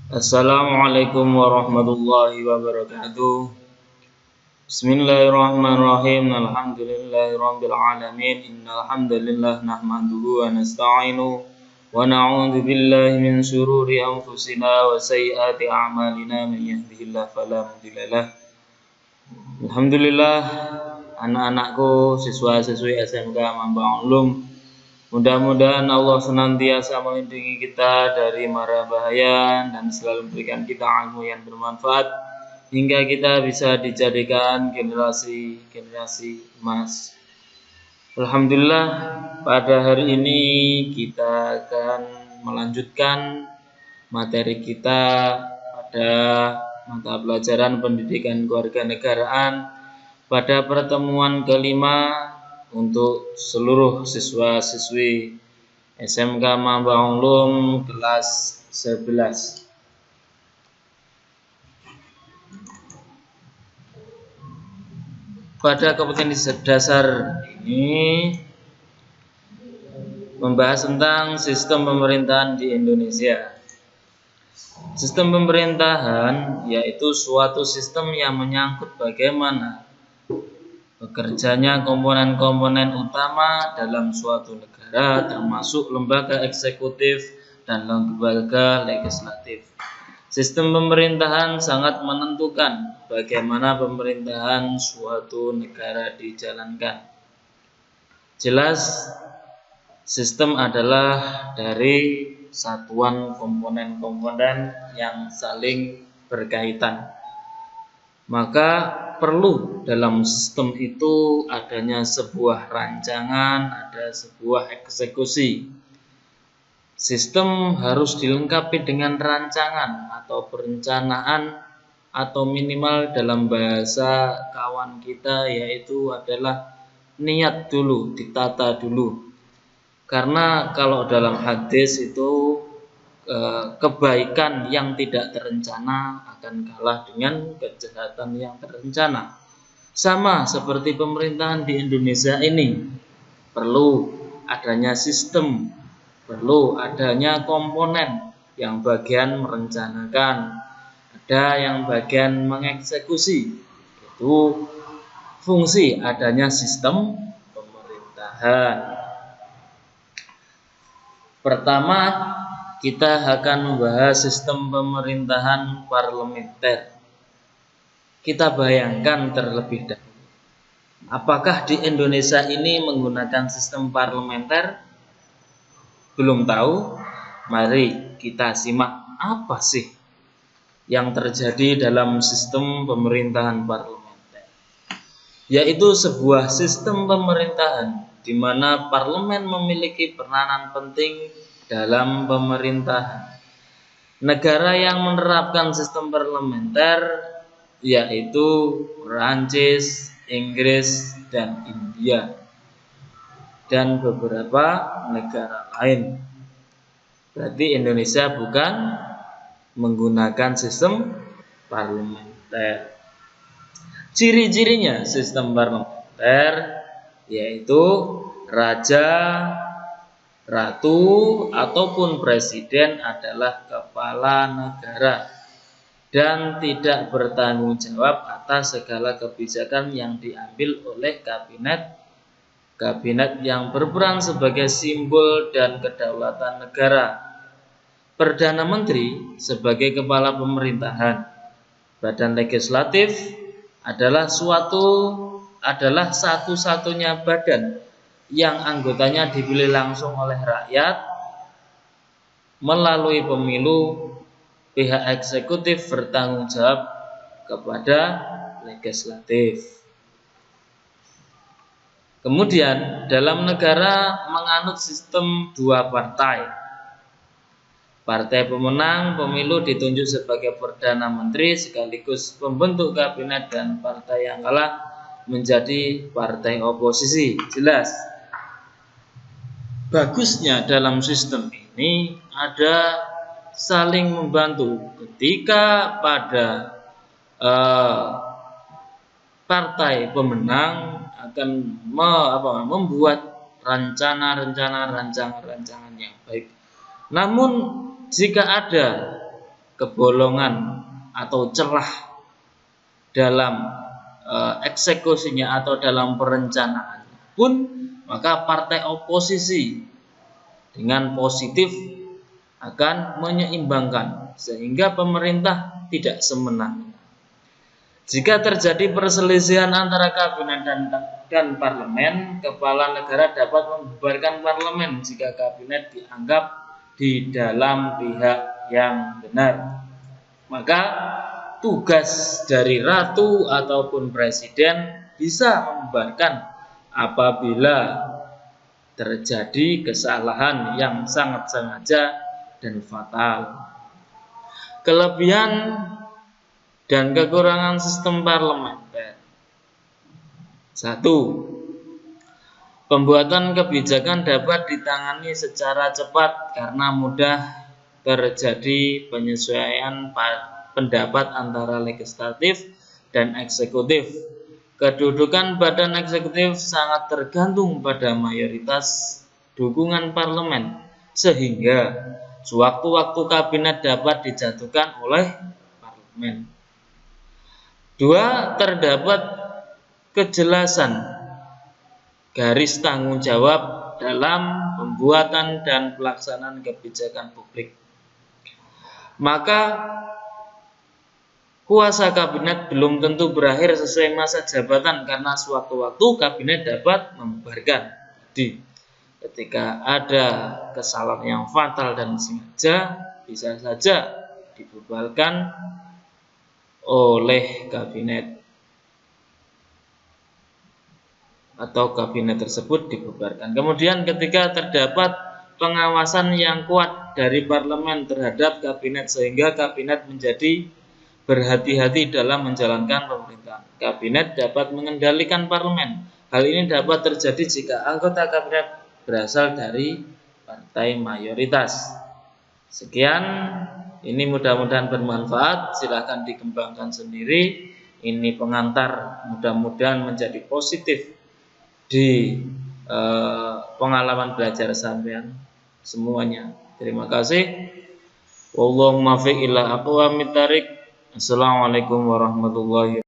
Assalamualaikum warahmatullahi wabarakatuh. Bismillahirrahmanirrahim. Alhamdulillahirabbil alamin. Innal hamdalillah nahmaduhu wa nasta'inu wa na'udzu billahi min shururi anfusina wa sayyiati a'malina. Man yahdihillahu fala mudhillalah. Alhamdulillah, anak-anakku, siswa-siswi SMK Mambang Ulum, mudah-mudahan Allah senantiasa melindungi kita dari mara bahaya dan selalu memberikan kita ilmu yang bermanfaat hingga kita bisa dijadikan generasi emas. Alhamdulillah, pada hari ini kita akan melanjutkan materi kita pada mata pelajaran pendidikan kewarganegaraan pada pertemuan kelima untuk seluruh siswa-siswi SMK Mambang Ulum kelas 11. Pada kompetensi dasar ini membahas tentang sistem pemerintahan di Indonesia. Sistem pemerintahan yaitu suatu sistem yang menyangkut bagaimana bekerjanya komponen-komponen utama dalam suatu negara, termasuk lembaga eksekutif dan lembaga legislatif. Sistem pemerintahan sangat menentukan bagaimana pemerintahan suatu negara dijalankan. Jelas, sistem adalah dari satuan komponen-komponen yang saling berkaitan. Maka perlu dalam sistem itu adanya sebuah rancangan, ada sebuah eksekusi. Sistem harus dilengkapi dengan rancangan atau perencanaan atau minimal dalam bahasa kawan kita yaitu adalah niat dulu, ditata dulu. Karena kalau dalam hadis itu kebaikan yang tidak terencana akan kalah dengan kejahatan yang terencana. Sama seperti pemerintahan di Indonesia ini, perlu adanya sistem, perlu adanya komponen yang bagian merencanakan, ada yang bagian mengeksekusi. Itu fungsi adanya sistem pemerintahan. Pertama, kita akan membahas sistem pemerintahan parlementer. Kita bayangkan terlebih dahulu, apakah di Indonesia ini menggunakan sistem parlementer? Belum tahu? Mari kita simak apa sih yang terjadi dalam sistem pemerintahan parlementer. Yaitu sebuah sistem pemerintahan di mana parlemen memiliki peranan penting dalam pemerintahan. Negara yang menerapkan sistem parlementer yaitu Perancis, Inggris, dan India, dan beberapa negara lain. Berarti Indonesia bukan menggunakan sistem parlementer. Ciri-cirinya sistem parlementer yaitu raja, ratu, ataupun presiden adalah kepala negara dan tidak bertanggung jawab atas segala kebijakan yang diambil oleh kabinet yang berperan sebagai simbol dan kedaulatan negara. Perdana Menteri sebagai kepala pemerintahan. Badan legislatif adalah satu-satunya badan yang anggotanya dipilih langsung oleh rakyat melalui pemilu. Pihak eksekutif bertanggung jawab kepada legislatif. Kemudian dalam negara menganut sistem dua partai. Partai pemenang pemilu ditunjuk sebagai Perdana Menteri sekaligus pembentuk kabinet, dan partai yang kalah menjadi partai oposisi. Jelas. Bagusnya dalam sistem ini ada saling membantu. Ketika pada partai pemenang akan membuat rencana-rencana, rancangan-rancangan yang baik. Namun jika ada kebolongan atau celah dalam eksekusinya atau dalam perencanaan pun, maka partai oposisi dengan positif akan menyeimbangkan sehingga pemerintah tidak semena-mena. Jika terjadi perselisihan antara kabinet dan parlemen, kepala negara dapat membubarkan parlemen jika kabinet dianggap di dalam pihak yang benar. Maka tugas dari ratu ataupun presiden bisa membubarkan apabila terjadi kesalahan yang sangat sengaja dan fatal. Kelebihan dan kekurangan sistem parlementer. 1. Pembuatan kebijakan dapat ditangani secara cepat karena mudah terjadi penyesuaian pendapat antara legislatif dan eksekutif. Kedudukan badan eksekutif sangat tergantung pada mayoritas dukungan parlemen, sehingga sewaktu-waktu kabinet dapat dijatuhkan oleh parlemen. 2. Terdapat kejelasan garis tanggung jawab dalam pembuatan dan pelaksanaan kebijakan publik. Maka kuasa kabinet belum tentu berakhir sesuai masa jabatan karena sewaktu-waktu kabinet dapat membubarkan. Jadi, ketika ada kesalahan yang fatal dan sengaja, bisa saja dibubarkan oleh kabinet atau kabinet tersebut dibubarkan. Kemudian ketika terdapat pengawasan yang kuat dari parlemen terhadap kabinet sehingga kabinet menjadi berhati-hati dalam menjalankan pemerintahan. Kabinet dapat mengendalikan parlemen. Hal ini dapat terjadi jika anggota kabinet berasal dari partai mayoritas. Sekian, ini mudah-mudahan bermanfaat. Silahkan dikembangkan sendiri. Ini pengantar, mudah-mudahan menjadi positif di pengalaman belajar sampean semuanya. Terima kasih. Wallahumma fiq ila aqwamit thariq. Assalamualaikum warahmatullahi wabarakatuh.